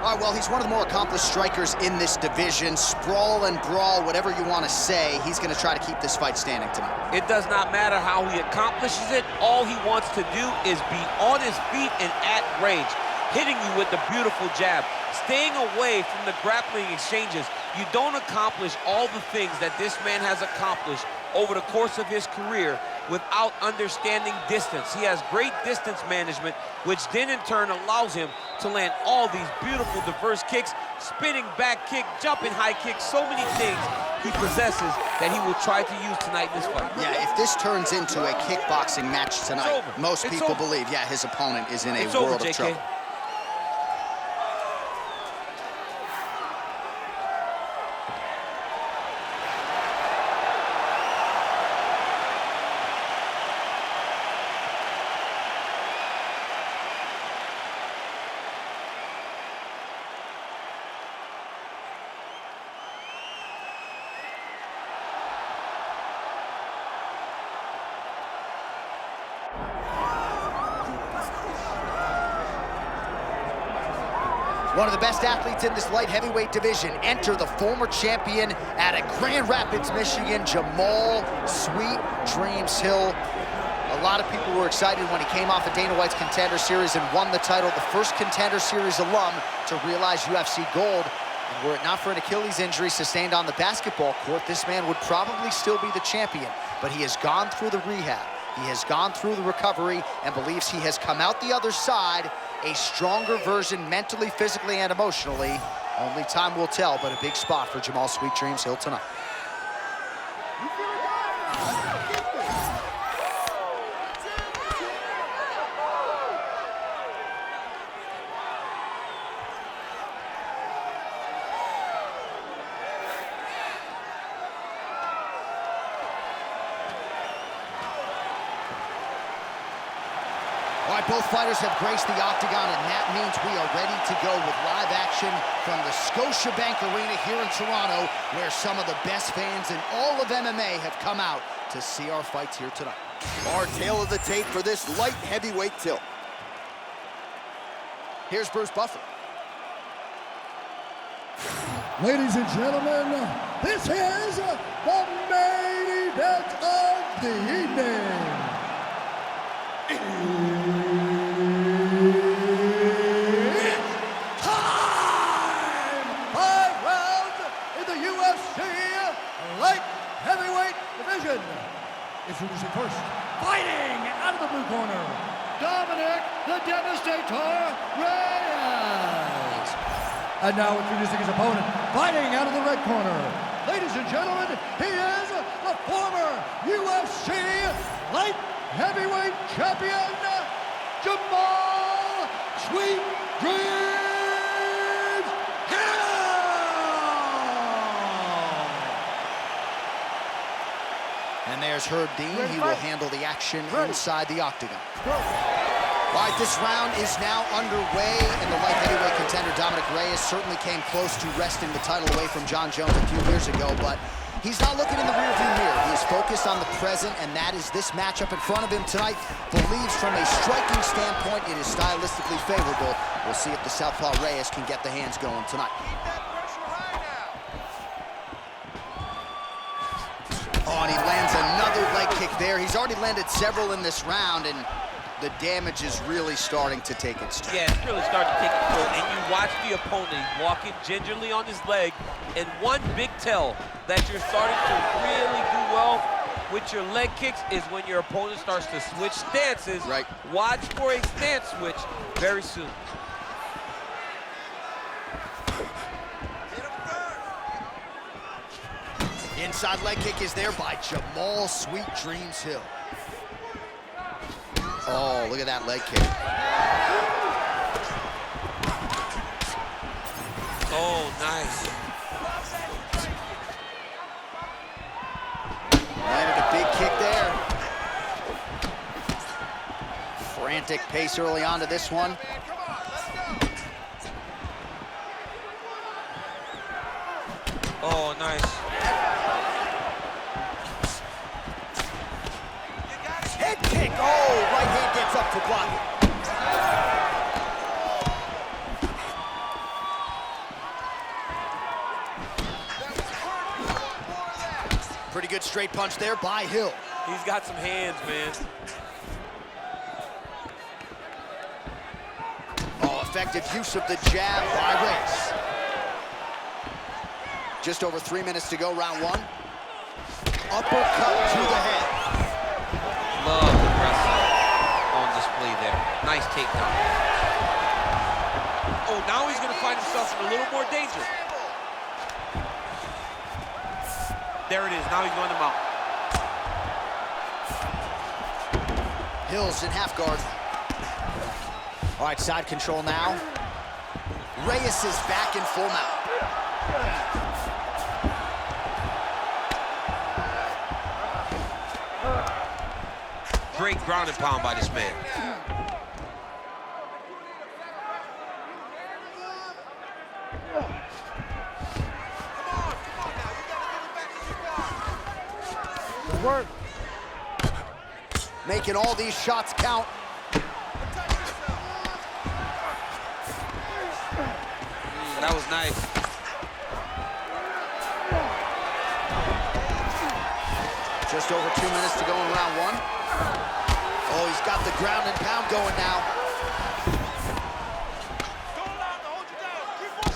All right, well, he's one of the more accomplished strikers in this division. Sprawl and brawl, whatever you want to say, he's going to try to keep this fight standing tonight. It does not matter how he accomplishes it. All he wants to do is be on his feet and at range, hitting you with the beautiful jab, staying away from the grappling exchanges. You don't accomplish all the things that this man has accomplished over the course of his career without understanding distance. He has great distance management, which then in turn allows him to land all these beautiful diverse kicks, spinning back kick, jumping high kick, so many things he possesses that he will try to use tonight in this fight. Yeah, if this turns into a kickboxing match tonight, most people believe, yeah, his opponent is in a world of trouble. One of the best athletes in this light heavyweight division. Enter the former champion out of Grand Rapids, Michigan, Jamahal Sweet Dreams Hill. A lot of people were excited when he came off of Dana White's Contender Series and won the title, the first Contender Series alum to realize UFC gold. And were it not for an Achilles injury sustained on the basketball court, this man would probably still be the champion. But he has gone through the rehab. He has gone through the recovery and believes he has come out the other side a stronger version mentally, physically, and emotionally. Only time will tell, but a big spot for Jamahal Sweet Dreams Hill tonight. All right, both fighters have graced the octagon, and that means we are ready to go with live action from the Scotiabank Arena here in Toronto, where some of the best fans in all of MMA have come out to see our fights here tonight. Our tail of the tape for this light heavyweight tilt. Here's Bruce Buffer. Ladies and gentlemen, this is the main event of the evening. Introducing first, fighting out of the blue corner, Dominick the Devastator Reyes. And now introducing his opponent, fighting out of the red corner. Ladies and gentlemen, he is the former UFC light heavyweight champion, Jamahal Sweet Dreams Hill. And there's Herb Dean. He will handle the action inside the octagon. All right, this round is now underway, and the light heavyweight contender Dominick Reyes certainly came close to wresting the title away from John Jones a few years ago, but he's not looking in the rearview mirror. He is focused on the present, and that is this matchup in front of him tonight. Believes from a striking standpoint it is stylistically favorable. We'll see if the southpaw Reyes can get the hands going tonight. Oh, and he lands another leg kick there. He's already landed several in this round, and the damage is really starting to take its toll. Yeah, it's really starting to take its toll. And you watch the opponent walking gingerly on his leg, and one big tell that you're starting to really do well with your leg kicks is when your opponent starts to switch stances. Right. Watch for a stance switch very soon. Inside leg kick is there by Jamahal Sweet Dreams Hill. Oh, look at that leg kick. Oh, nice. Landed a big kick there. Frantic pace early on to this one. Oh, nice. Head kick. Oh, right hand gets up to block it. Pretty good straight punch there by Hill. He's got some hands, man. Oh, effective use of the jab by Reyes. Just over 3 minutes to go, round one. Uppercut to the head. Love the wrestling on display there. Nice takedown. Oh, now he's going to find himself in a little more danger. There it is. Now he's going to mount. Hill's in half guard. All right, side control now. Reyes is back in full mount. Great ground and pound by this man. Good work. Making all these shots count. That was nice. Just over 2 minutes to go in round one. Oh, he's got the ground and pound going now.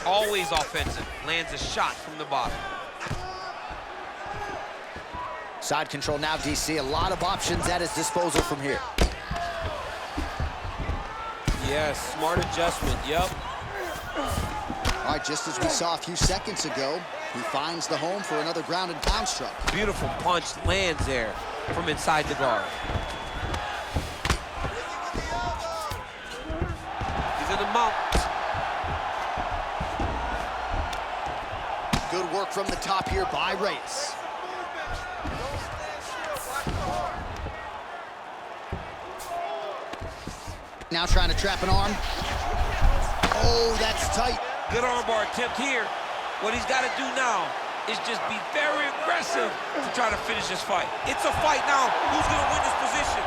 Always offensive. Lands a shot from the bottom. Side control now, DC. A lot of options at his disposal from here. Yes, smart adjustment, yep. All right, just as we saw a few seconds ago, he finds the home for another ground and pound strike. Beautiful punch lands there from inside the guard. He's in the mount. Good work from the top here by Reyes. Now trying to trap an arm. Oh, that's tight. Good armbar attempt here. What he's got to do now is just be very aggressive to try to finish this fight. It's a fight now. Who's going to win this position?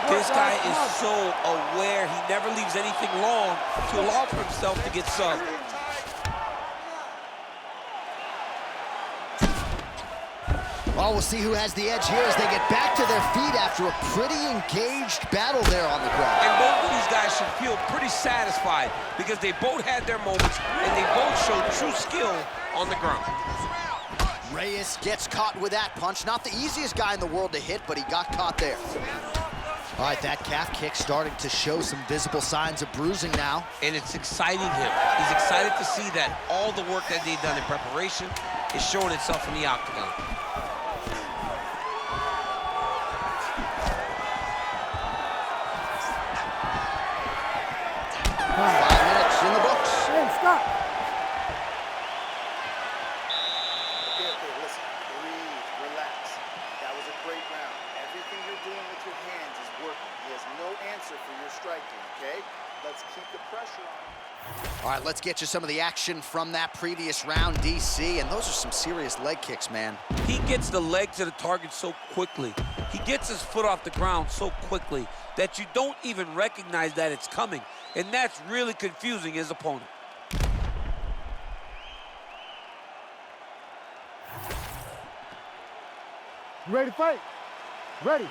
This guy is so aware. He never leaves anything long to allow for himself to get subbed. Well, we'll see who has the edge here as they get back to their feet after a pretty engaged battle there on the ground. And both of these guys should feel pretty satisfied because they both had their moments and they both showed true skill on the ground. Reyes gets caught with that punch. Not the easiest guy in the world to hit, but he got caught there. All right, that calf kick starting to show some visible signs of bruising now. And it's exciting him. He's excited to see that all the work that they've done in preparation is showing itself in the octagon. 5 minutes in the books. Hey, stop. Okay, listen, breathe, relax. That was a great round. Everything you're doing with your hands is working. He has no answer for your striking, okay? Let's keep the pressure on. All right, let's get you some of the action from that previous round, DC, and those are some serious leg kicks, man. He gets the leg to the target so quickly. He gets his foot off the ground so quickly that you don't even recognize that it's coming. And that's really confusing his opponent. You ready to fight? Ready.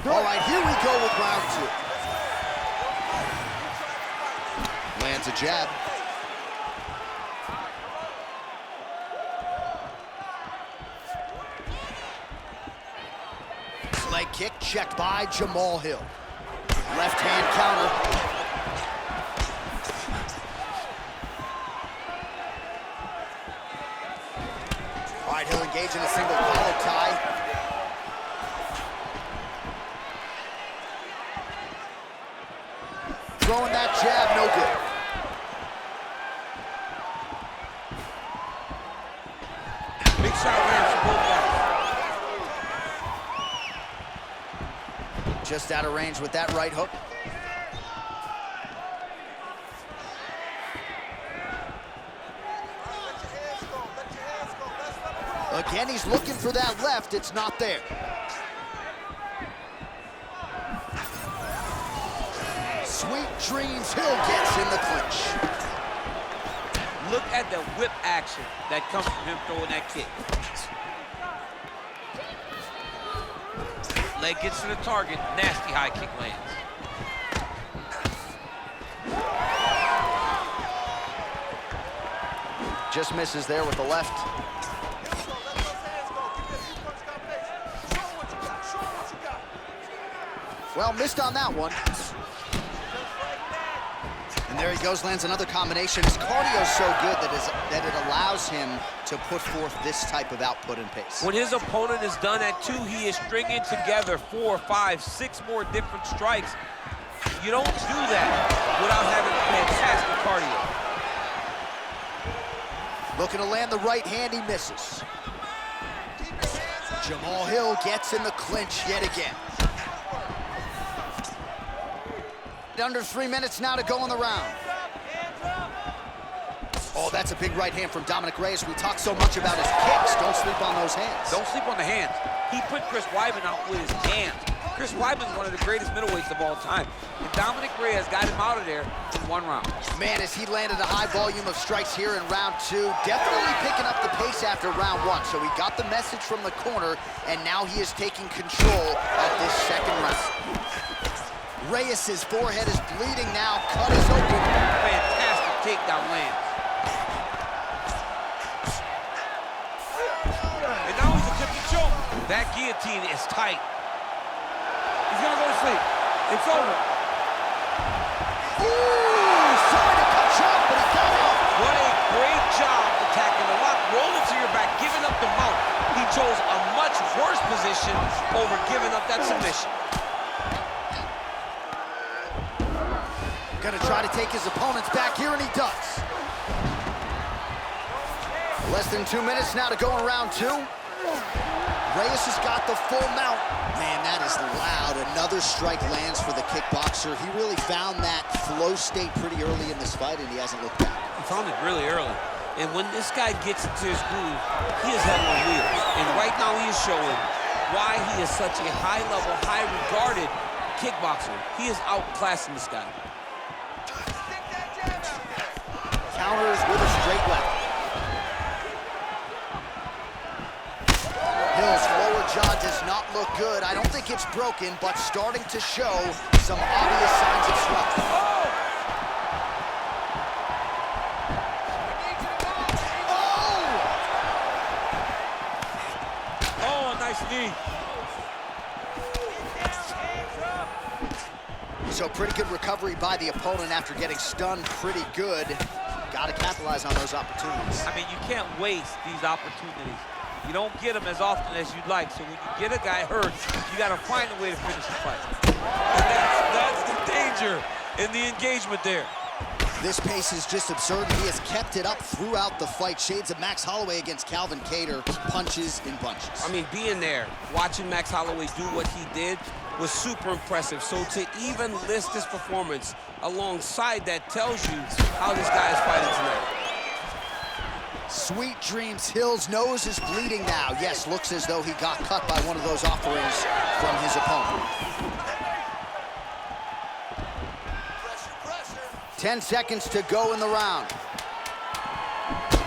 All right, here we go with round two. Lands a jab. Leg kick checked by Jamahal Hill. Left hand counter. All right, he'll engage in a single collar tie. Throwing that jab, no good. Big shot lands for both guys. Just out of range with that right hook. Again, he's looking for that left. It's not there. Sweet Dreams Hill gets in the clinch. Look at the whip action that comes from him throwing that kick. Leg gets to the target. Nasty high kick lands. Just misses there with the left. Well, missed on that one. And there he goes, lands another combination. His cardio's so good that it allows him to put forth this type of output and pace. When his opponent is done at 2, he is stringing together 4, 5, 6 more different strikes. You don't do that without having fantastic cardio. Looking to land the right hand, he misses. Jamahal Hill gets in the clinch yet again. Under 3 minutes now to go in the round. Oh, that's a big right hand from Dominick Reyes. We talk so much about his kicks. Don't sleep on those hands. Don't sleep on the hands. He put Chris Weidman out with his hands. Chris Weidman's one of the greatest middleweights of all time. And Dominick Reyes got him out of there in 1 round. Man, as he landed a high volume of strikes here in round 2, definitely picking up the pace after round 1. So he got the message from the corner, and now he is taking control of this second round. Reyes' forehead is bleeding now. Cut is open. Fantastic takedown lands. And now he's attempting to choke. That guillotine is tight. He's gonna go to sleep. It's over. Ooh, sorry to cut you off, but he got out. What a great job attacking the lock, rolling to your back, giving up the mount. He chose a much worse position over giving up that submission. Gonna try to take his opponents back here, and he does. Less than 2 minutes now to go in round 2. Reyes has got the full mount. Man, that is loud. Another strike lands for the kickboxer. He really found that flow state pretty early in this fight, and he hasn't looked back. He found it really early. And when this guy gets into his groove, he is head on wheels. And right now he is showing why he is such a high-level, high-regarded kickboxer. He is outclassing this guy. Counters with a straight left. Hill's lower jaw does not look good. I don't think it's broken, but starting to show some obvious signs of swelling. Oh, nice knee. So pretty good recovery by the opponent after getting stunned pretty good. Got to capitalize on those opportunities. I mean, you can't waste these opportunities. You don't get them as often as you'd like. So when you get a guy hurt, you got to find a way to finish the fight. And that's the danger in the engagement there. This pace is just absurd. He has kept it up throughout the fight. Shades of Max Holloway against Calvin Kattar, punches in bunches. I mean, being there, watching Max Holloway do what he did was super impressive. So to even list this performance alongside that tells you how this guy is fighting tonight. Sweet Dreams Hill's nose is bleeding now. Yes, looks as though he got cut by one of those offerings from his opponent. 10 seconds to go in the round.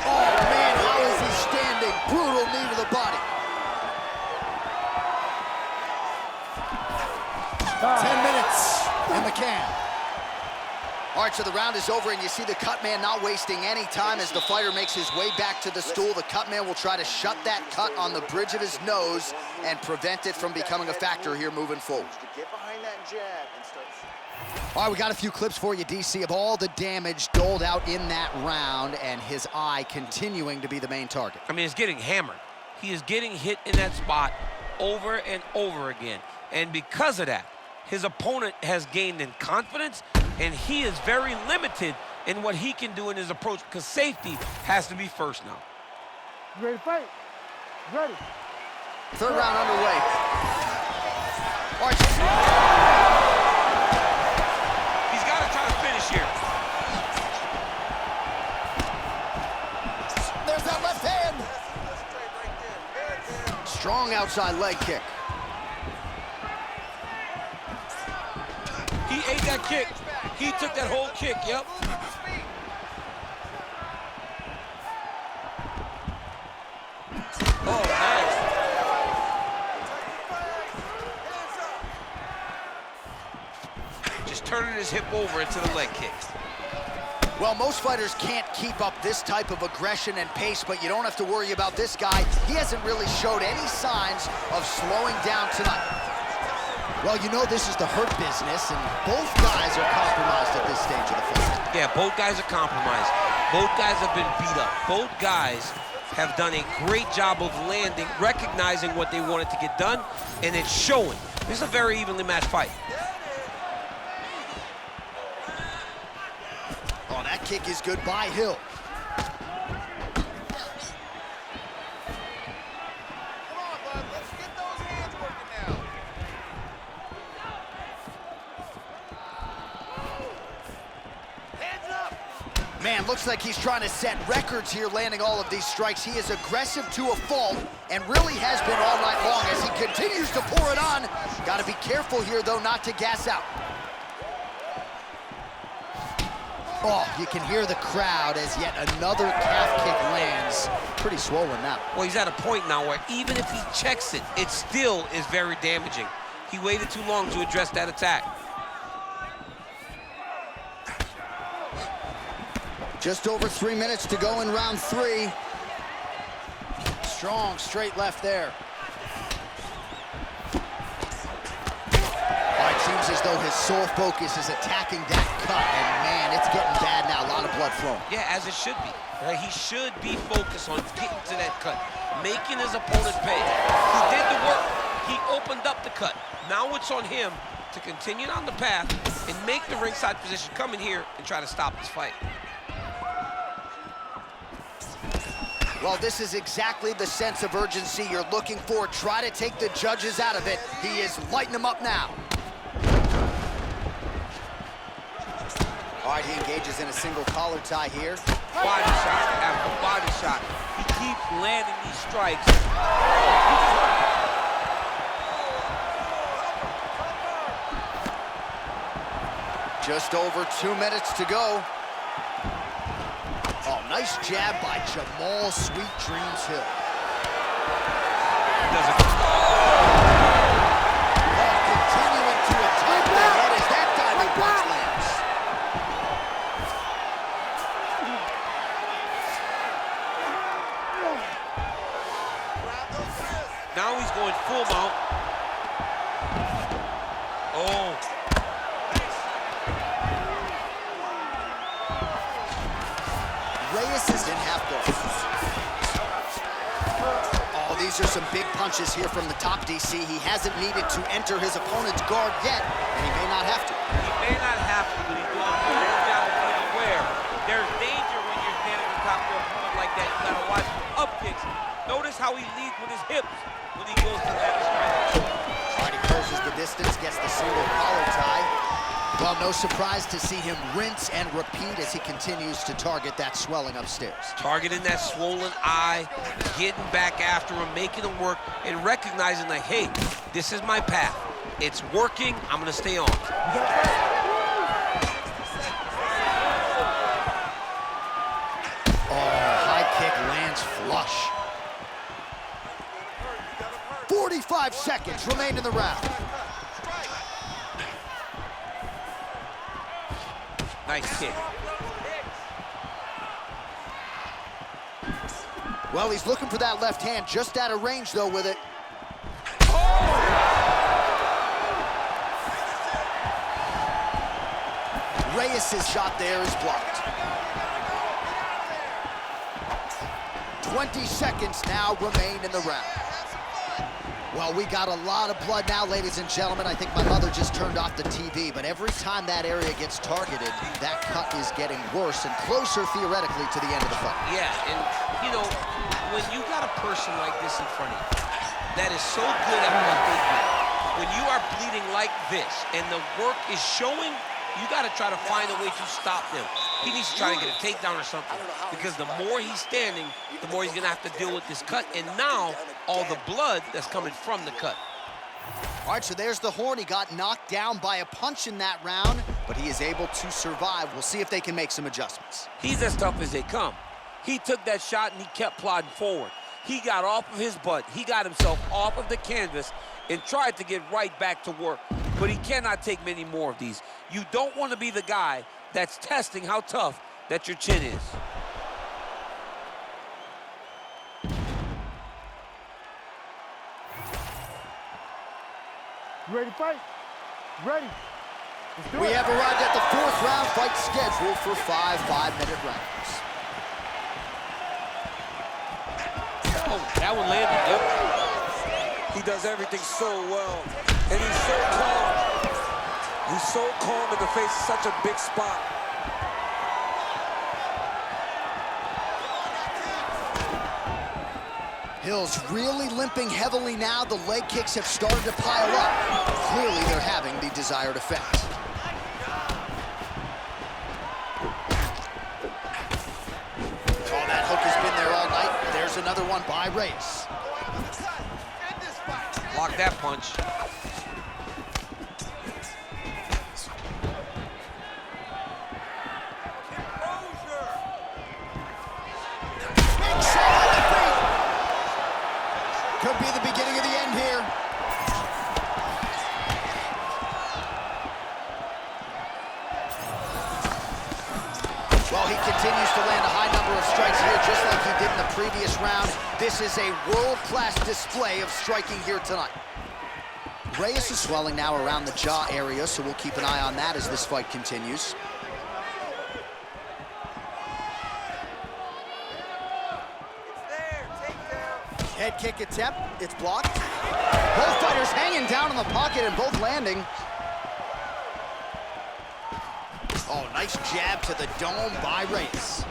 Oh, man, how is he standing? Brutal knee to the body. 10 minutes in the can. All right, so the round is over, and you see the cut man not wasting any time as the fighter makes his way back to the stool. The cut man will try to shut that cut on the bridge of his nose and prevent it from becoming a factor here moving forward. Get behind that jab and start. All right, we got a few clips for you, DC, of all the damage doled out in that round, and his eye continuing to be the main target. I mean, it's getting hammered. He is getting hit in that spot over and over again. And because of that, his opponent has gained in confidence, and he is very limited in what he can do in his approach because safety has to be first now. You ready to fight? Ready. Third round underway. All right, He's got to try to finish here. there's that left hand. Strong outside leg kick. He ate that kick. He took that whole kick, yep. Oh, nice. Just turning his hip over into the leg kick. Well, most fighters can't keep up this type of aggression and pace, but you don't have to worry about this guy. He hasn't really showed any signs of slowing down tonight. Well, you know this is the hurt business, and both guys are compromised at this stage of the fight. Yeah, both guys are compromised. Both guys have been beat up. Both guys have done a great job of landing, recognizing what they wanted to get done, and it's showing. This is a very evenly matched fight. Oh, that kick is good by Hill. Come on, bud. Let's get those hands working now. Hands up. Man, looks like he's trying to set records here, landing all of these strikes. He is aggressive to a fault and really has been all night long as he continues to pour it on. Got to be careful here, though, not to gas out. Oh, you can hear the crowd as yet another calf kick lands. Pretty swollen now. Well, he's at a point now where even if he checks it, it still is very damaging. He waited too long to address that attack. Just over 3 minutes to go in round 3. Strong straight left there. It seems as though his sole focus is attacking that cut, and man, it's getting bad now. A lot of blood flowing. Yeah, as it should be. Right? He should be focused on getting to that cut, making his opponent pay. He did the work. He opened up the cut. Now it's on him to continue on the path and make the ringside position, come in here and try to stop this fight. Well, this is exactly the sense of urgency you're looking for. Try to take the judges out of it. He is lighting them up now. All right, he engages in a single collar tie here. Body shot after body shot. He keeps landing these strikes. Just over 2 minutes to go. Oh, nice jab by Jamahal Sweet Dreams Hill. Does it? Oh, continuing to attack the head as that diving punch lands. Now he's going full mount. Oh. Reyes is in half guard. Oh, these are some big punches here from the top, DC. He hasn't needed to enter his opponent's guard yet, and he may not have to. He may not have to, but he's doing a good job of being aware. There's danger when you're standing on top of your opponent like that. You gotta watch up kicks. Notice how he leads with his hips when he goes to that strike. All right, he closes the distance, gets the single collar tie. Well, no surprise to see him rinse and repeat as he continues to target that swelling upstairs. Targeting that swollen eye, getting back after him, making him work, and recognizing like, hey, this is my path. It's working, I'm gonna stay on. Oh, high kick lands flush. 45 seconds remain in the round. Nice kick. Well, he's looking for that left hand, just out of range, though, with it. Reyes' shot there is blocked. 20 seconds now remain in the round. Well, we got a lot of blood now, ladies and gentlemen. I think my mother just turned off the TV, but every time that area gets targeted, that cut is getting worse and closer, theoretically, to the end of the fight. Yeah, and, you know, when you got a person like this in front of you that is so good at what they do, when you are bleeding like this and the work is showing, you got to try to find a way to stop them. He needs to try to get a takedown or something, because the more he's standing, the more he's gonna have to deal with this cut, and now all the blood that's coming from the cut. All right, so there's the horn. He got knocked down by a punch in that round, but he is able to survive. We'll see if they can make some adjustments. He's as tough as they come. He took that shot and he kept plodding forward. He got off of his butt. He got himself off of the canvas and tried to get right back to work. But he cannot take many more of these. You don't want to be the guy that's testing how tough that your chin is. You ready to fight? Ready. Let's do it. We have arrived at the 4th round fight scheduled for 5 5-minute rounds. Oh, that one landed. Yep. He does everything so well, and he's so calm. He's so calm in the face of such a big spot. Hill's really limping heavily now. The leg kicks have started to pile up. Clearly, they're having the desired effect. Oh, that hook has been there all night. There's another one by Reyes. Block that punch. Could be the beginning of the end here. Well, he continues to land a high number of strikes here, just like he did in the previous round. This is a world-class display of striking here tonight. Reyes is swelling now around the jaw area, so we'll keep an eye on that as this fight continues. Head kick attempt, it's blocked. Both fighters hanging down in the pocket and both landing. Oh, nice jab to the dome by Reyes.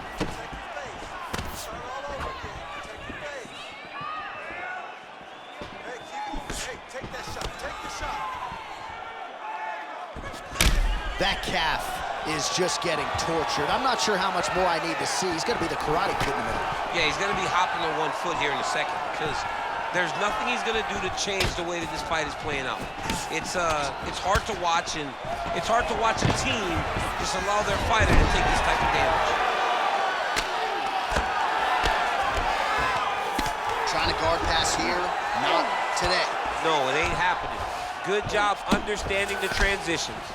That calf is just getting tortured. I'm not sure how much more I need to see. He's going to be the Karate Kid in the middle. Yeah, he's going to be hopping on one foot here in a second, because there's nothing he's going to do to change the way that this fight is playing out. It's hard to watch, and it's hard to watch a team just allow their fighter to take this type of damage. Trying to guard pass here, not today. No, it ain't happening. Good job understanding the transitions.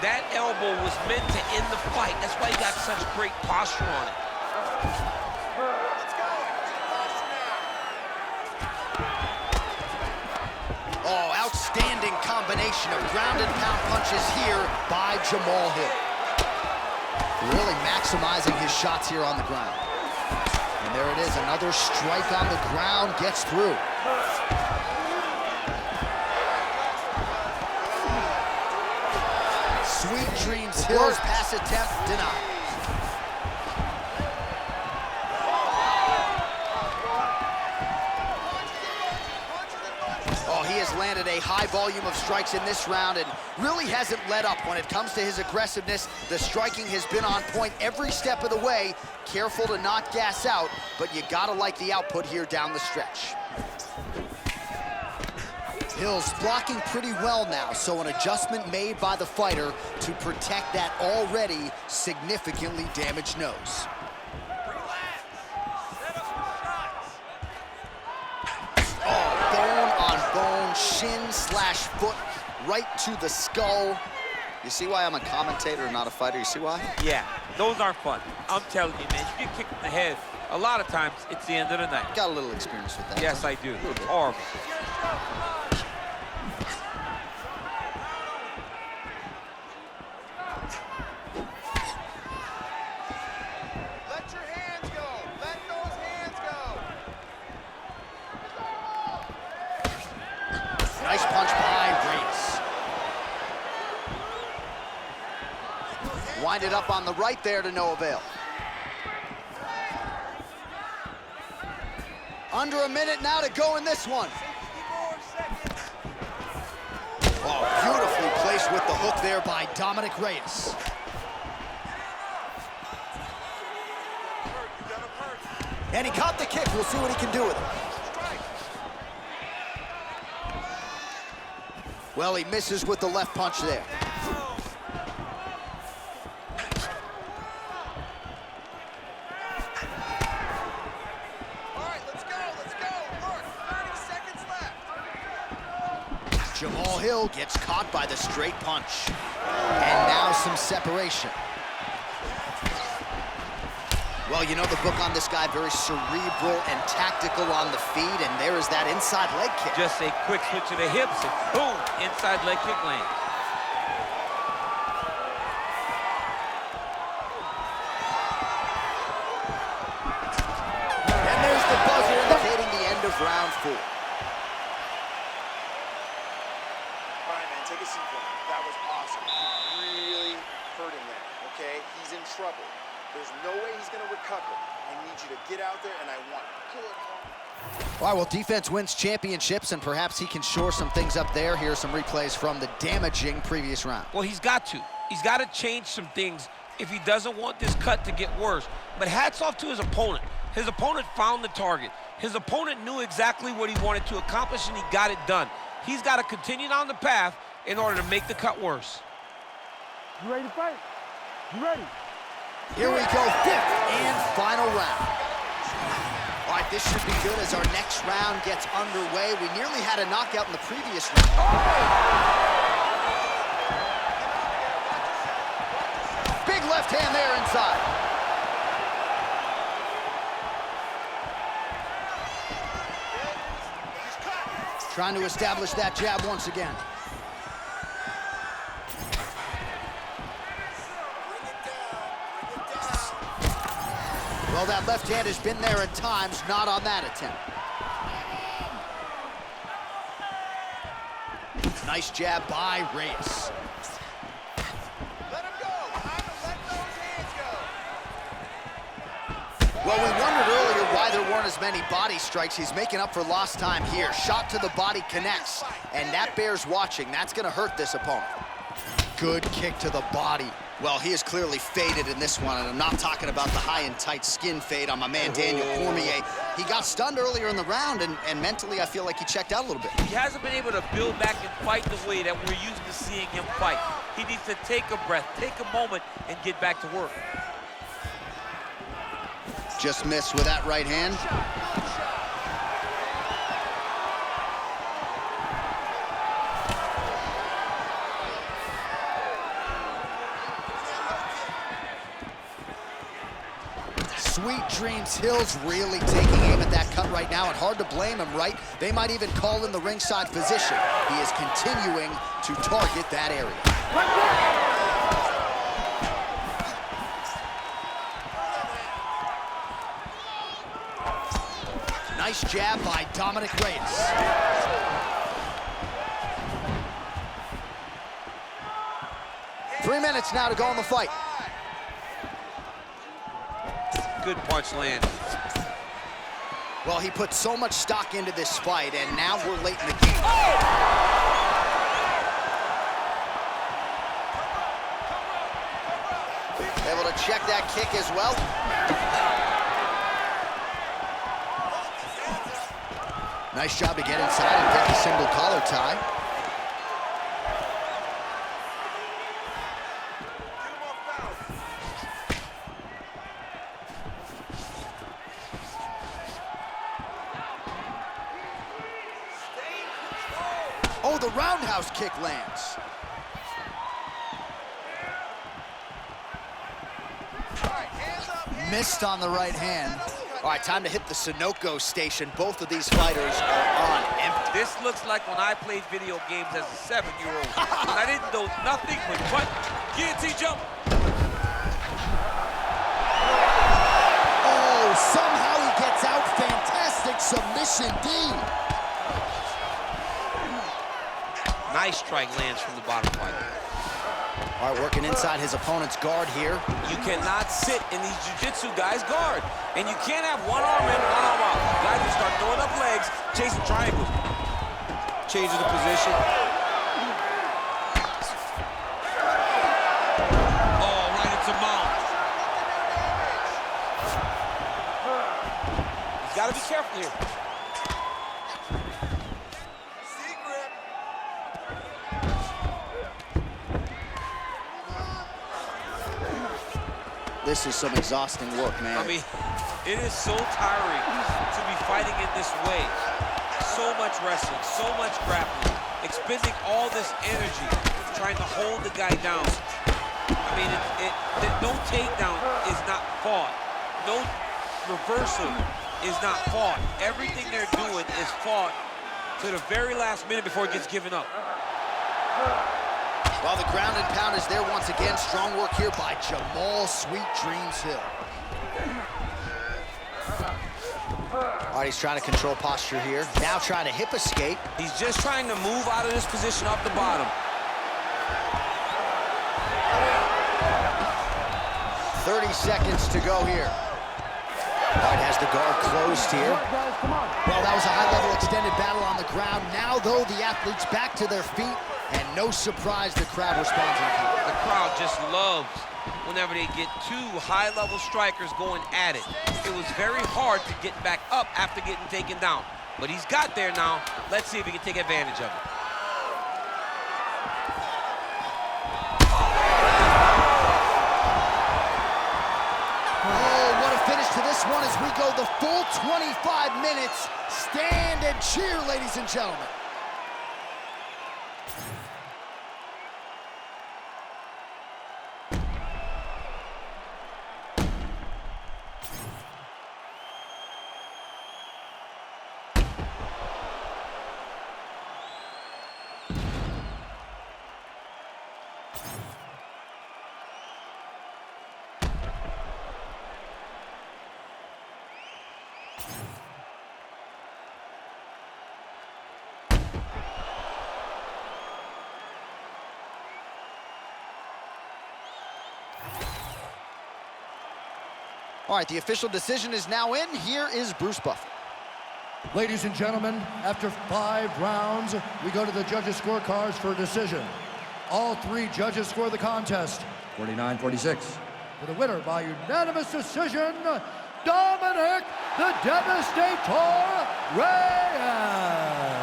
That elbow was meant to end the fight. That's why he got such great posture on it. Oh, outstanding combination of ground and pound punches here by Jamahal Hill. Really maximizing his shots here on the ground. And there it is, another strike on the ground, gets through. Sweet Dreams Hill's pass attempt denied. Oh, he has landed a high volume of strikes in this round and really hasn't let up when it comes to his aggressiveness. The striking has been on point every step of the way. Careful to not gas out, but you gotta like the output here down the stretch. Hill's blocking pretty well now, so an adjustment made by the fighter to protect that already significantly damaged nose. Oh, bone on bone, shin slash foot, right to the skull. You see why I'm a commentator and not a fighter? You see why? Yeah, those are fun. I'm telling you, man, you get kicked in the head, a lot of times it's the end of the night. Got a little experience with that. Yes, I do. Horrible. Nice punch by Reyes. Winded up on the right there to no avail. Under a minute now to go in this one. Oh, beautifully placed with the hook there by Dominick Reyes. And he caught the kick. We'll see what he can do with it. Well, he misses with the left punch there. Jamahal gets caught by the straight punch. And now some separation. Well, you know the book on this guy, very cerebral and tactical on the feet, and there is that inside leg kick. Just a quick switch of the hips, and boom, inside leg kick lands. And there's the buzzer indicating the end of round 4. Take a seat for him. That was awesome. You really hurt him there, okay? He's in trouble. There's no way he's going to recover. I need you to get out there, and I want good. All right, well, defense wins championships, and perhaps he can shore some things up there. Here are some replays from the damaging previous round. Well, he's got to. He's got to change some things if he doesn't want this cut to get worse. But hats off to his opponent. His opponent found the target. His opponent knew exactly what he wanted to accomplish, and he got it done. He's got to continue down the path in order to make the cut worse. You ready to fight? You ready? Here we go, 5th and final round. All right, this should be good as our next round gets underway. We nearly had a knockout in the previous round. Big left hand there inside. Trying to establish that jab once again. Well, that left hand has been there at times, not on that attempt. Nice jab by Reyes. Let him go. Let those hands go. Well, we wondered earlier why there weren't as many body strikes. He's making up for lost time here. Shot to the body connects, and that bears watching. That's going to hurt this opponent. Good kick to the body. Well, he is clearly faded in this one, and I'm not talking about the high and tight skin fade on my man Daniel Cormier. He got stunned earlier in the round, and mentally I feel like he checked out a little bit. He hasn't been able to build back and fight the way that we're used to seeing him fight. He needs to take a breath, take a moment, and get back to work. Just missed with that right hand. Sweet Dreams Hill's really taking aim at that cut right now, and hard to blame him, right? They might even call in the ringside physician. He is continuing to target that area. Nice jab by Dominick Reyes. Three minutes now to go in the fight. Good punch land. Well, he put so much stock into this fight, and now we're late in the game. Able to check that kick as well. Nice job to get inside and get the single collar tie. Oh, the roundhouse kick lands. Missed on the right hand. All right, time to hit the Sunoco station. Both of these fighters are on empty. This looks like when I played video games as a 7-year-old. When I didn't know nothing but what? Guillotine jump. Oh, somehow he gets out. Fantastic submission D. Nice strike lands from the bottom fighter. All right, working inside his opponent's guard here. You cannot sit in these jiu-jitsu guys' guard. And you can't have one arm in, one arm out. Guys will start throwing up legs, chasing triangles. Changing the position. Oh, right into mount. careful here. This is some exhausting work, man. I mean, it is so tiring to be fighting in this way. So much wrestling, so much grappling, expending all this energy, trying to hold the guy down. I mean, no takedown is not fought. No reversal is not fought. Everything they're doing is fought to the very last minute before it gets given up. Well, the ground and pound is there once again. Strong work here by Jamahal Sweet Dreams Hill. All right, he's trying to control posture here. Now trying to hip escape. He's just trying to move out of this position off the bottom. 30 seconds to go here. All right, has the guard closed here. Well, that was a high-level extended battle on the ground. Now, though, the athletes back to their feet, and no surprise the crowd responds. The crowd just loves whenever they get two high-level strikers going at it. It was very hard to get back up after getting taken down. But he's got there now. Let's see if he can take advantage of it. Oh, what a finish to this one as we go the full 25 minutes. Stand and cheer, ladies and gentlemen. All right, the official decision is now in. Here is Bruce Buffer. Ladies and gentlemen, after 5 rounds, we go to the judges' scorecards for a decision. All 3 judges score the contest, 49-46. For the winner by unanimous decision, Dominick the Devastator Reyes.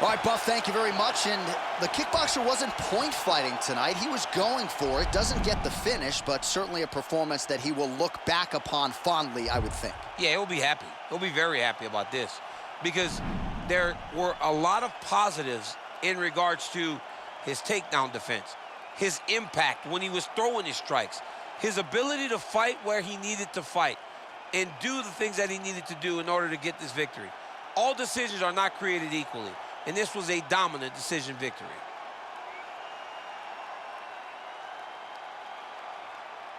All right, Buff, thank you very much. And the kickboxer wasn't point fighting tonight. He was going for it. Doesn't get the finish, but certainly a performance that he will look back upon fondly, I would think. Yeah, he'll be happy. He'll be very happy about this because there were a lot of positives in regards to his takedown defense, his impact when he was throwing his strikes, his ability to fight where he needed to fight and do the things that he needed to do in order to get this victory. All decisions are not created equally, and this was a dominant decision victory.